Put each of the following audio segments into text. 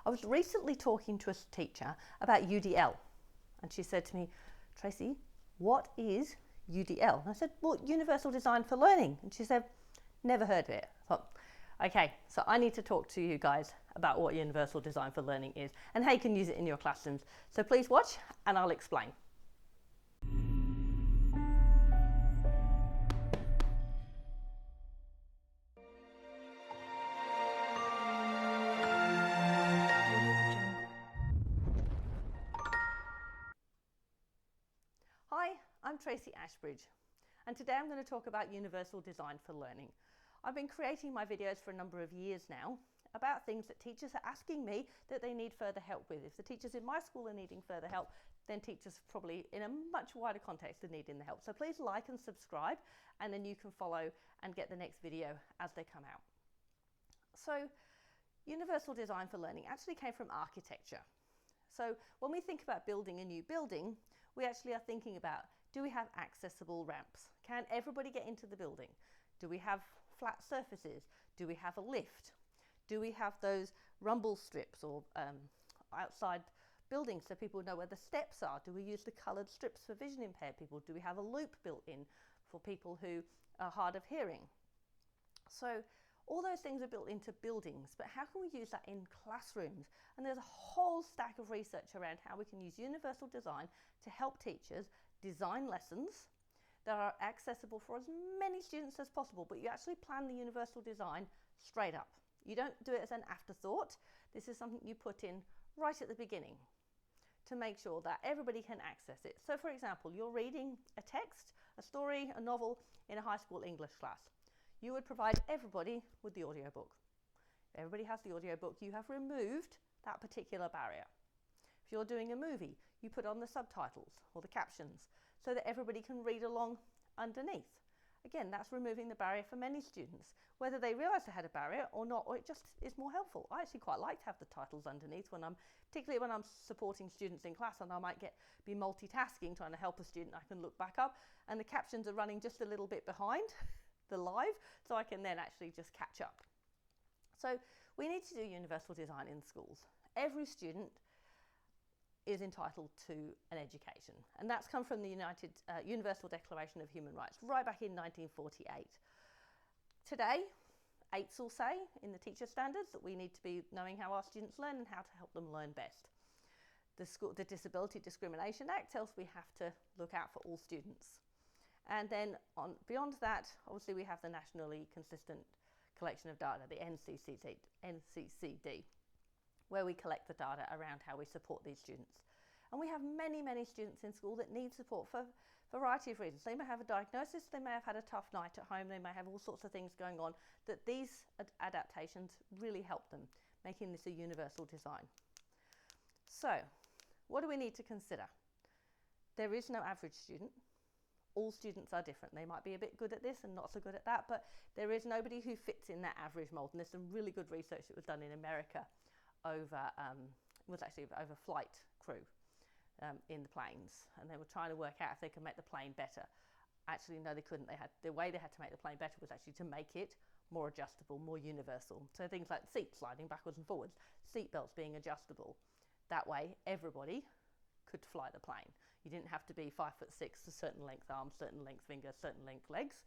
I was recently talking to a teacher about UDL, and she said to me, Tracy, what is UDL? And I said, well, Universal Design for Learning. And she said, never heard of it. I thought, okay, so I need to talk to you guys about what Universal Design for Learning is and how you can use it in your classrooms. So please watch and I'll explain. Hi, I'm Tracy Ashbridge, and today I'm going to talk about Universal Design for Learning. I've been creating my videos for a number of years now about things that teachers are asking me that they need further help with. If the teachers in my school are needing further help, then teachers probably in a much wider context are needing the help. So please like and subscribe, and then you can follow and get the next video as they come out. So Universal Design for Learning actually came from architecture. So when we think about building a new building, we actually are thinking about, do we have accessible ramps? Can everybody get into the building? Do we have flat surfaces? Do we have a lift? Do we have those rumble strips or outside buildings so people know where the steps are? Do we use the coloured strips for vision impaired people? Do we have a loop built in for people who are hard of hearing? So all those things are built into buildings, but how can we use that in classrooms? And there's a whole stack of research around how we can use universal design to help teachers design lessons that are accessible for as many students as possible, but you actually plan the universal design straight up. You don't do it as an afterthought. This is something you put in right at the beginning to make sure that everybody can access it. So for example, you're reading a text, a story, a novel in a high school English class. You would provide everybody with the audiobook. If everybody has the audiobook, you have removed that particular barrier. If you're doing a movie, you put on the subtitles or the captions so that everybody can read along underneath. Again, that's removing the barrier for many students, whether they realise they had a barrier or not, or it just is more helpful. I actually quite like to have the titles underneath particularly when I'm supporting students in class and I might be multitasking, trying to help a student. I can look back up and the captions are running just a little bit behind the live, so I can then actually just catch up. So we need to do universal design in schools. Every student is entitled to an education, and that's come from the Universal Declaration of Human Rights right back in 1948. Today, AITS will say in the teacher standards that we need to be knowing how our students learn and how to help them learn best. The Disability Discrimination Act tells us we have to look out for all students. And then beyond that, obviously we have the Nationally Consistent Collection of Data, the NCCD, where we collect the data around how we support these students. And we have many, many students in school that need support for a variety of reasons. They may have a diagnosis, they may have had a tough night at home, they may have all sorts of things going on, that these adaptations really help them, making this a universal design. So, what do we need to consider? There is no average student. All students are different. They might be a bit good at this and not so good at that, but there is nobody who fits in that average mold. And there's some really good research that was done in America over flight crew in the planes. And they were trying to work out if they could make the plane better. Actually, no, they couldn't. The way they had to make the plane better was actually to make it more adjustable, more universal. So things like seats sliding backwards and forwards, seat belts being adjustable. That way, everybody could fly the plane. You didn't have to be 5'6", a certain length arms, certain length fingers, certain length legs.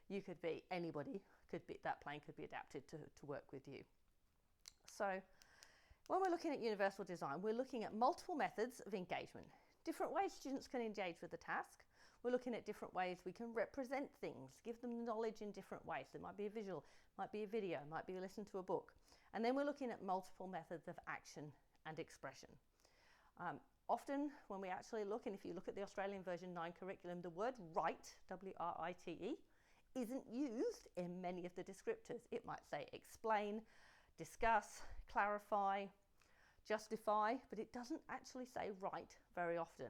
You could be anybody. That plane could be adapted to work with you. So when we're looking at universal design, we're looking at multiple methods of engagement, different ways students can engage with the task. We're looking at different ways we can represent things, give them knowledge in different ways. It might be a visual, might be a video, might be listen to a book. And then we're looking at multiple methods of action and expression. Often when we actually look, and if you look at the Australian version 9 curriculum, the word write, W-R-I-T-E, isn't used in many of the descriptors. It might say explain, discuss, clarify, justify, but it doesn't actually say write very often.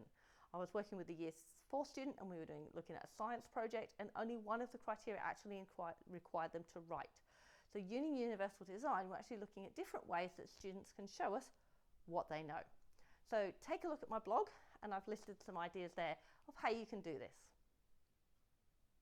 I was working with a Year 4 student and we were looking at a science project, and only one of the criteria actually required them to write. So using universal design, we're actually looking at different ways that students can show us what they know. So take a look at my blog, and I've listed some ideas there of how you can do this.